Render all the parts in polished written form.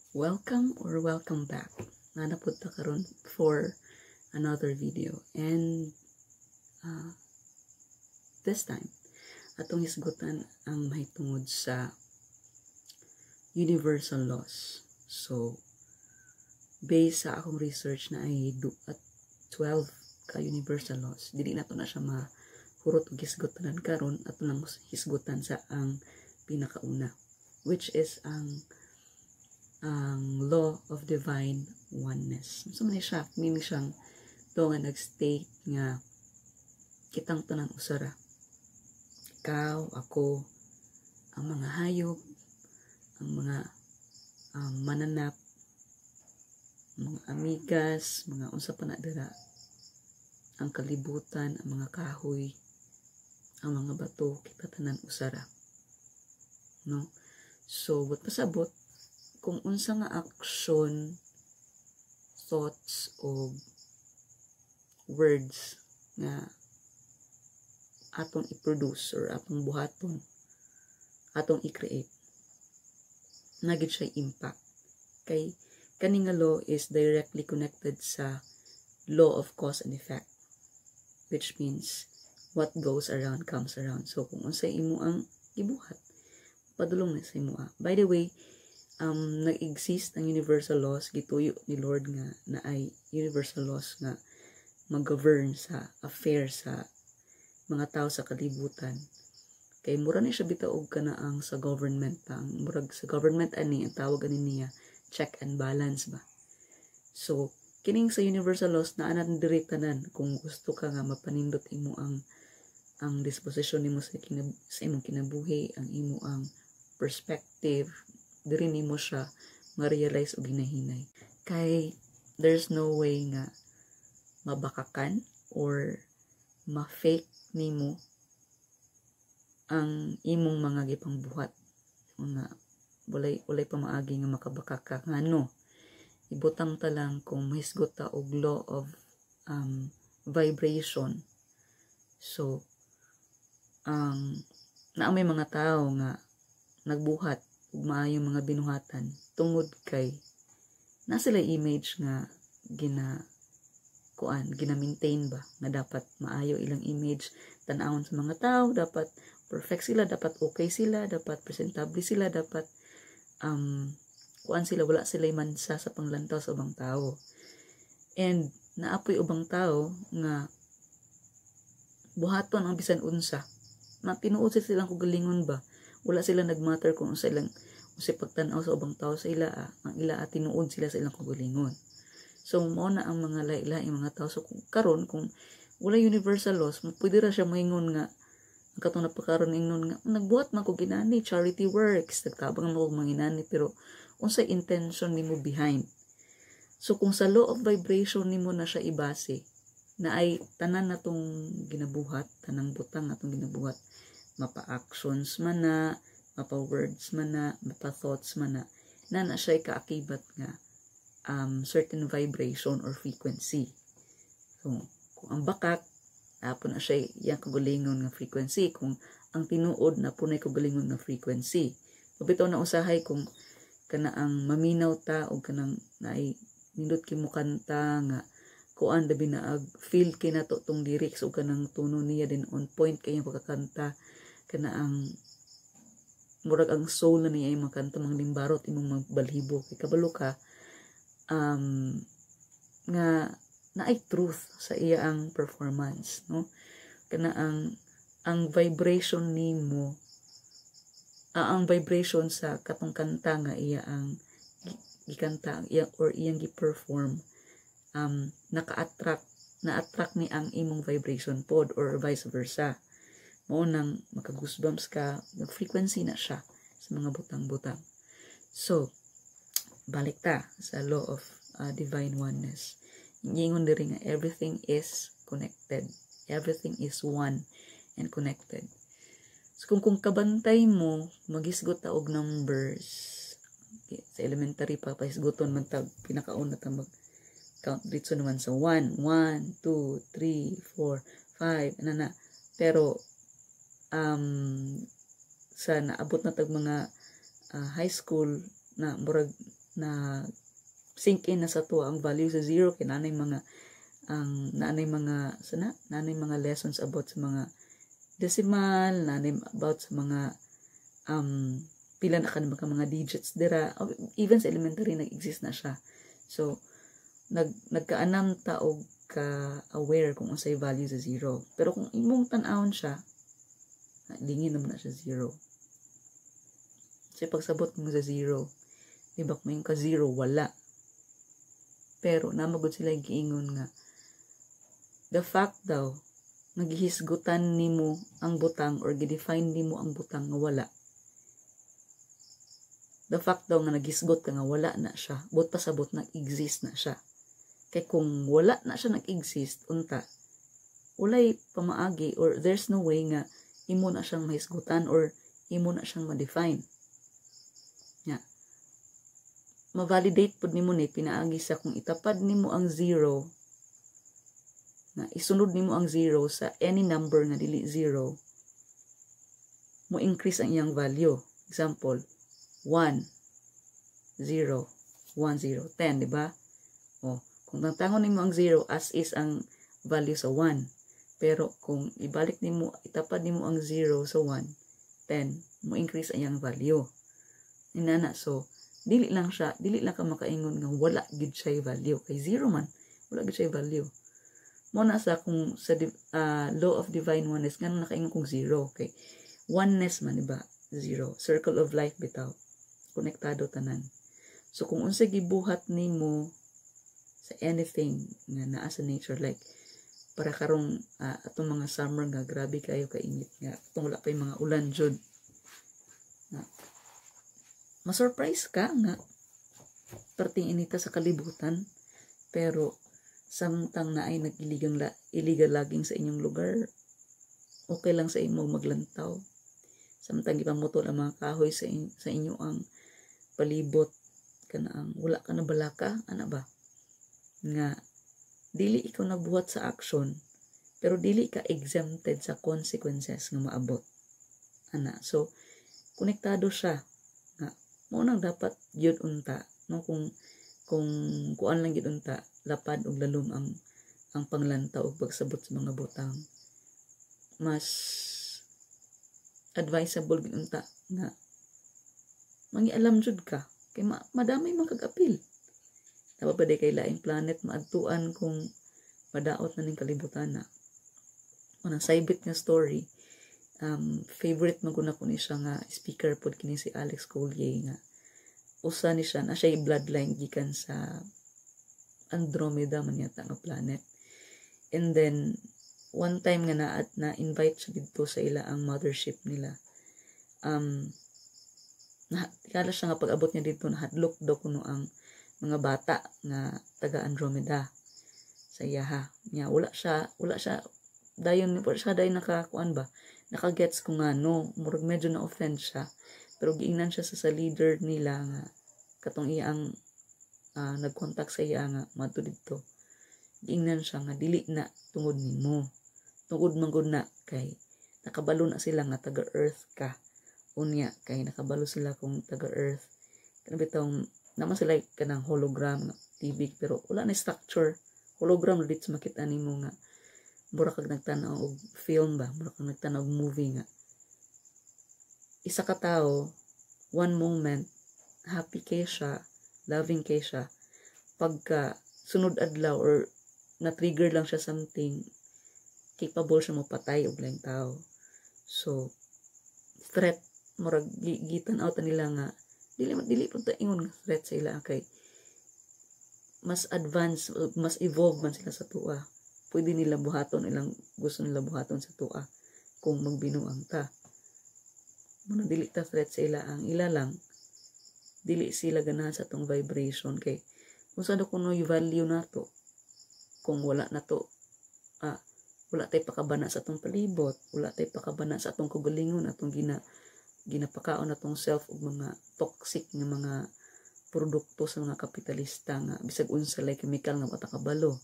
Welcome or welcome back. Nanapod ta karon for another video. And this time, atong hisgutan ang mahitungod sa universal laws. So, based sa akong research na ay 12 ka universal laws, dili na to na siya mahurot og hisgutan karon, ato lang hisgutan sa ang pinakauna, which is ang law of divine oneness. So man siya, meaning siyang law nga nag-state nga kitang tanan usara. Ikaw, ako, ang mga hayop, ang mga mananap, mga amigas, mga unsa pa na dira, ang kalibutan, ang mga kahoy, ang mga bato, kita tanan usara. No? So, what pasabot kung unsa nga action, thoughts, o words nga atong i-produce or atong buhaton, atong i-create, nagid siya impact. Kay kani nga law is directly connected sa law of cause and effect, which means what goes around comes around. So kung unsa imo ang gibuhat, padulong na sa imo. By the way, nag-exist ang universal laws, gituyo ni Lord nga na ay universal laws nga mag-govern sa affairs sa mga tao sa kalibutan. Kay mura ni siya bitaog kana ang sa government pa. Ang murag sa government ani ang tawag ani niya check and balance ba. So kining sa universal laws naa natin diri tanan kung gusto ka nga mapanindot imo ang disposition nimo sa imong kinabuhi, ang imo ang perspective, diri nimo siya ma-realize og hinahinay. Kay there's no way nga mabakakan or ma-fake nimo ang imong mga gipangbuhat. Nga walay pa maagi nga makabaka ka ngano. Ibutang ta lang kung mahisgot ta og law of vibration. So naa may mga tao nga nagbuhat ug maayong mga binuhatan tungod kay na sila image nga gina-maintain ba nga dapat maayo ilang image tan-awon sa mga tao, dapat perfect sila, dapat okay sila, dapat presentable sila, dapat sila, wala sila mansa sa panglantaw sa ubang tao. And naapoy ubang tao nga buhaton ang bisan unsa na tinuod silang kugalingon ba, wala sila nagmatter kung unsa ilang usi pagtanaw sa ubang tao sa ila, ang ila tinuod sila sa ilang kugalingon. So mao na ang mga lain-laing mga tao. So karon kung wala universal laws, pwede ra siya moingon nga ang katong napakaron ingnon nga nagbuhat man ko ginani, charity works, nagtabang mo og manginani, pero unsay intention nimo behind. So kung sa law of vibration nimo na siya ibase, na ay tanan natong ginabuhat, tanang butang natong ginabuhat, mapa-actions man na, mapa-words man na, mapa-thoughts man na siya kaakibat nga certain vibration or frequency. So kung ang bakak apon na siya iyang kagalingon nga frequency, kung ang tinuod na punay kagalingon nga frequency. Mabitaw na usahay kung kana ang maminaw ta o kanang naay nindot kimo kanta nga kuan dabi na feel kay nato tong lyrics o kanang tono niya din on point kay pagkakanta, kana ang murag ang soul na niya ay makanta mga limbarot imong magbalhibo kay kabalo ka nga naay truth sa iya ang performance, no? Kana ang vibration nimo, ang vibration sa katong kanta nga iya ang gikanta or iyang gi-perform, na-attract ni ang imong vibration pod or vice versa. Mao nang maka-goosebumps ka, frequency na siya sa mga butang-butang. So balik ta sa law of divine oneness. Ingon diri nga everything is connected. Everything is one and connected. So kung kabantay mo, magisgot ta og numbers. Okay, sa elementary pa pahisgoton man tag pinakauna ta mag count dito naman sa 1, 1, 2, 3, 4, 5 na. Pero sa naabot na tag mga high school na murag na sink in na sa to ang value sa zero kay nanay mga lessons about sa mga decimal, nanay about sa mga pila na mga digits dira, even sa elementary nag-exist na siya. So nagkaanam ta og ka aware kung unsay value sa zero. Pero kung imong tan-awon siya, lingin naman na siya zero. So pagsabot mo sa zero, di ba kung yung ka zero wala. Pero namagod sila giingon nga the fact daw naghisgutan nimo ang butang or gidefine nimo ang butang nga wala. The fact daw nga naghisgot ka nga wala na siya, but pasabot nag-exist na siya. Kay kung wala na siya nag-exist, unta, ulay pamaagi or there's no way nga imo na siyang mahisgutan or imo na siyang ma-define. Yeah. Ma-validate pod nimo ni pinaagi sa kung itapad nimo ang zero, nga isunod nimo ang zero sa any number nga dili zero, mo increase ang iyang value. Example, 1, 0, 1, 0, 10, di ba? O, kung tantangon nimo ang 0 as is ang value sa 1. Pero kung ibalik nimo, itapad nimo ang 0 sa 1, 10, mo increase ang iyang value. Inana, so dili lang ka makaingon nga wala gid siya value kay 0 man, wala gid siya value. Mo na sa kung sa law of divine oneness ngano nakaingon kung 0 kay oneness man, di ba? 0, circle of life bitaw, konektado tanan. So kung unsa gibuhat nimo sa anything nga naa sa nature, like para karong atong mga summer nga grabe kayo kainit nga atong wala pa yung mga ulan jud, ma-surprise ka nga perting inita sa kalibutan, pero samtang na ay illegal laging sa inyong lugar, okay lang sa imo maglantaw. Samtang ipamutol ang mga kahoy sa inyo ang palibot kana ang wala ka na balaka, ana ba? Nga dili ikaw nabuhat sa action, pero dili ka exempted sa consequences nga maabot. Ana, so konektado siya nga mao nang dapat gyud unta, no? Kung kuan lang gyud unta, lapad og lalom ang panglantaw ug pagsabot sa mga butang, mas advisable gyud unta nga mangialam jud ka kay madamay man kag apil. Napapade kay laing planet maadtuan kung madaot na ning kalibutan na. Unang saybit nga story, favorite man ko na ni siya nga speaker pod kini si Alex Collier nga usa ni siya na siya bloodline gikan sa Andromeda man yata nga planet. And then one time nga na invite siya dito sa ila ang mothership nila. Kala siya nga pag-abot niya dito nahadlok daw kuno ang mga bata nga taga Andromeda sa iyaha niya. Wala siya dayon nakakuan ba, nakagets kung ano, murag medyo na offend siya, pero giingnan siya sa leader nila nga katong iya ang nagkontak sa iya nga madto dito. Giingnan siya nga dili na tungod nimo, tungod man gud na kay nakabalo na sila nga taga Earth ka. Unya kay nakabalo sila kung taga Earth kana bitong naman sila kanang hologram nga TV, pero wala na structure. Hologram dito makita nimo nga mura kag nagtan-aw og film ba, mura kag nagtan-aw og movie nga isa ka tawo one moment happy kay siya, loving kay siya, pagka sunod adlaw or na-trigger lang siya something, capable siya mapatay og laing tao. So threat murag gitan-aw ta nila nga dili pud ta ingon nga threat sa ila kay mas advanced, mas evolve man sila sa tuwa. Pwede nila buhaton ilang gusto nila buhaton sa tuwa kung magbinuang ta. Muna dili ta threat sa ila, ang ila lang dili sila ganahan sa tong vibration kay kung saan kuno yung value nato kung wala na to wala tay pakabana sa atong palibot, wala tay pakabana sa atong kaugalingon, atong ginapakaon natong self og mga toxic nga mga produkto sa mga kapitalista nga bisag unsa lay chemical nga matakabalo,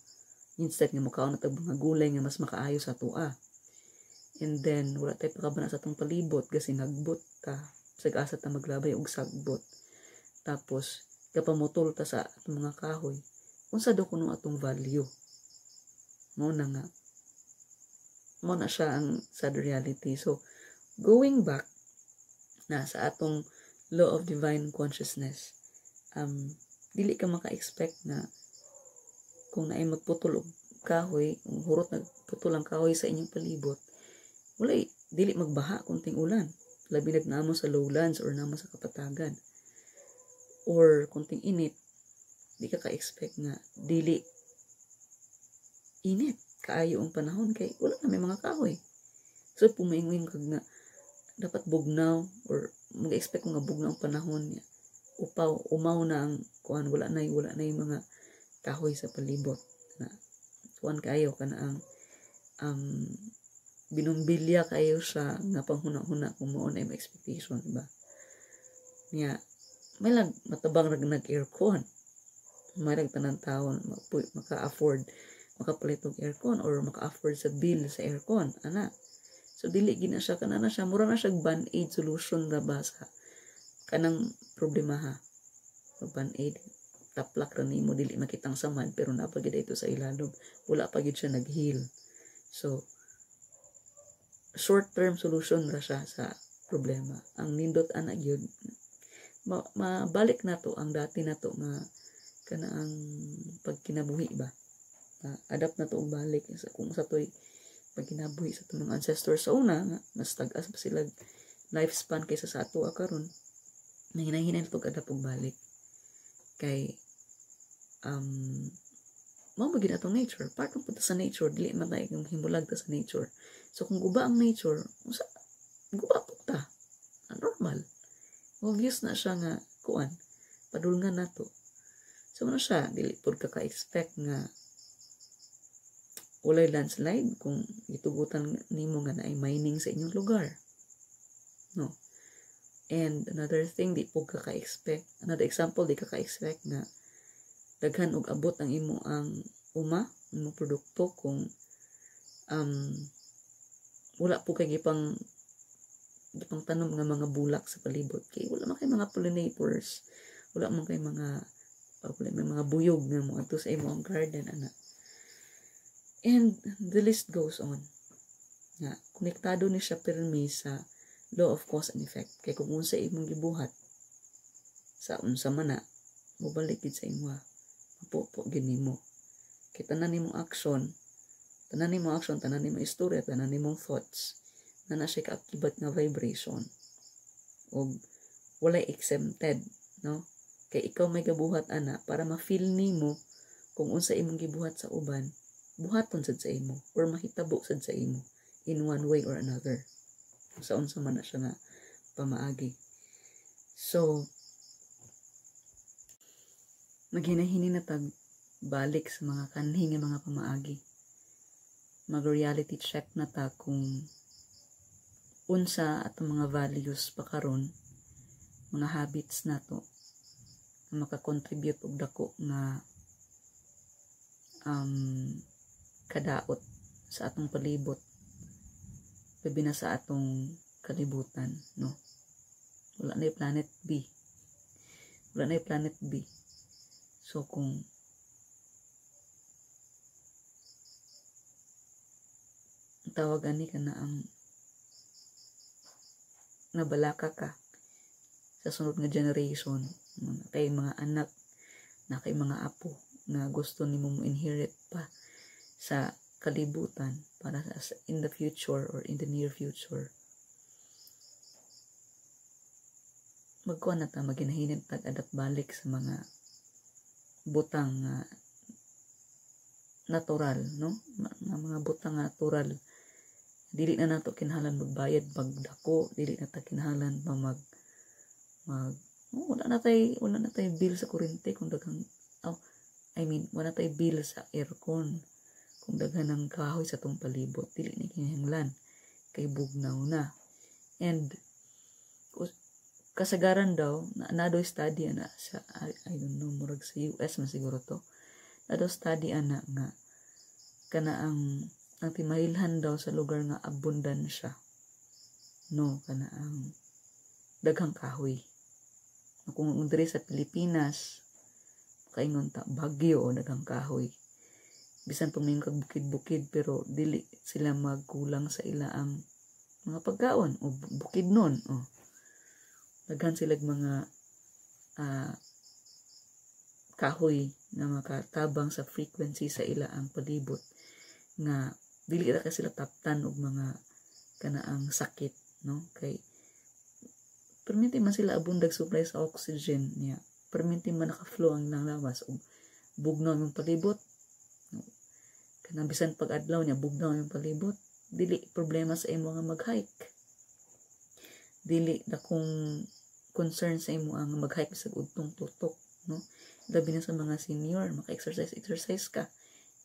instead nga makaon natong mga gulay nga mas makaayo sa tua. And then wala tay pakabana sa atong palibot kasi nagbot ta bisag asa ta maglabay og sagbot. Tapos kapamutol ta sa atong mga kahoy, unsa daw kuno atong value. Mao na siya ang sad reality. So going back na sa atong law of divine consciousness, dili ka maka-expect na kung naay magputol og kahoy, kung hurot nagputol ang kahoy sa inyong palibot, dili magbaha kunting ulan, labi namo sa lowlands or namo sa kapatagan, or kunting init, di ka ka-expect nga dili init kaayo ang panahon kay wala na may mga kahoy. So pumaingon kag nga dapat bugnaw or mag-expect nga bugnaw ang panahon niya, umaw na ang kuan, wala na yung mga kahoy sa palibot na kuan kayo kana ang binumbilya kayo siya nga panghuna-huna kung mao na yung expectation, diba? Niya may matabang nag-aircon, may tanan taon maka-afford makapalit og aircon or maka-afford sa bill sa aircon ana. So dili gina siya kanana siya mura na siya band-aid solution ra ba sa kanang problema ha. So band-aid taplak ra nimo dili makitang samad pero napagid ito sa ilalom, wala pa gid siya nag-heal. So short term solution ra siya sa problema. Ang nindot ana gyud mabalik na to ang dati na to nga kanaang pagkinabuhi ba, adapt na to og balik sa kung sa toy pagkinabuhi sa tunong ancestors sa una nga mas tag-as pa sila lifespan kaysa sa ato karon, nahinahinay to adapt og balik kay mao magid atong nature, part of sa nature, dili man tayo kung himulag ta sa nature. So kung guba ang nature, guba po ta, normal, obvious na siya nga kuan padulngan nato. So ano siya, dili pod ka expect nga walay landslide kung itugutan nimo nga naay mining sa inyong lugar, no? And another thing, di po ka expect, another example, di ka expect nga daghan og abot ang imo ang imong produkto kung wala po kay gipang tanom nga mga bulak sa palibot, kay wala man kay mga pollinators, wala man kay mga buyog nga mo ato sa imong garden ana. And the list goes on. Nga konektado ni siya pirmi sa law of cause and effect, kay kung unsa imong gibuhat sa unsa man na mobalik gid sa imo, mapupo gid nimo. Kay tanan nimong action, tanan nimong istorya, tanan nimong thoughts na siya kaakibat nga vibration og walay exempted, no? Kay ikaw may gabuhat ana para ma-feel nimo kung unsa imong gibuhat sa uban, buhaton sad sa imo or mahitabo sad sa imo in one way or another, sa unsa man na siya nga pamaagi. So maghinahinay na tag balik sa mga kanhi nga mga pamaagi, mag-reality check na ta kung unsa atong mga values pa karon, mga habits nato na makakontribute og dako nga kadaot sa atong palibot, labi na sa atong kalibutan, no? Wala na yung planet B. So kung tawag ani ka na ang nabalaka ka sa sunod nga generation, kay mga anak na kay mga apo na gusto nimo mo inherit pa sa kalibutan para sa in the future or in the near future, magkuha na ta, maginahinit tag-adapt balik sa mga butang natural, no? Mga butang natural, dili na nato kinahanglan magbayad pagdako, dili na ta kinahanglan pa wala na tay bill sa kuryente kung daghang wala tay bill sa aircon kung daghan ng kahoy sa tong palibot, dili na kinahanglan kay bugnaw na. And kasagaran daw na do study ana sa I don't know, murag sa US man siguro to, na do study ana nga kana ang timahilhan daw sa lugar nga abundansya, no, kana ang daghang kahoy. Kung diri sa Pilipinas kaingon ta bagyo o daghang kahoy. Bisan pa may kag bukid-bukid pero dili sila magkulang sa ilaang mga pagkaon o bukid nun. Daghan sila mga kahoy na makatabang sa frequency sa ilaang palibot nga dili ra ka sila taptan og mga kanaang sakit, no? Kay perminti man sila abundag supply sa oxygen niya. Perminti man naka-flow ang ilang lawas og bugnaw yung palibot. Kanang bisan pag adlaw niya bugnaw yung palibot, dili problema sa imo nga mag-hike. Dili dakong concern sa imo ang mag-hike sa udtong tutok, no? Labi na sa mga senior, maka-exercise ka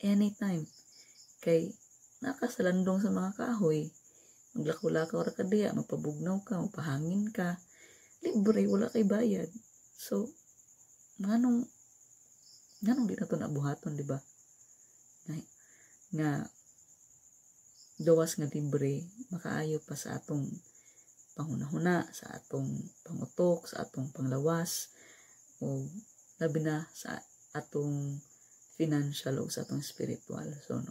anytime. Kay nakasalandong sa mga kahoy, maglakaw-lakaw ra ka diya, magpabugnaw ka, magpahangin ka, libre, wala kay bayad. So, nganong di na ito nabuhaton, di ba? Nga gawas nga libre, makaayo pa sa atong panghuna-huna, sa atong pangutok, sa atong panglawas, o labi na sa atong financial o sa atong spiritual. So, no,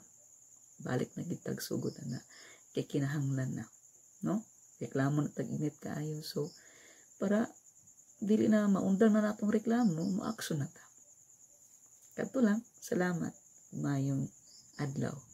balik na gitag sugod na kay kinahanglan na, no? Reklamo na tag-init kaayo. So, para dili na maundang na natong reklamo, ma-action na ta. Kadto lang. Salamat. Mayong adlaw.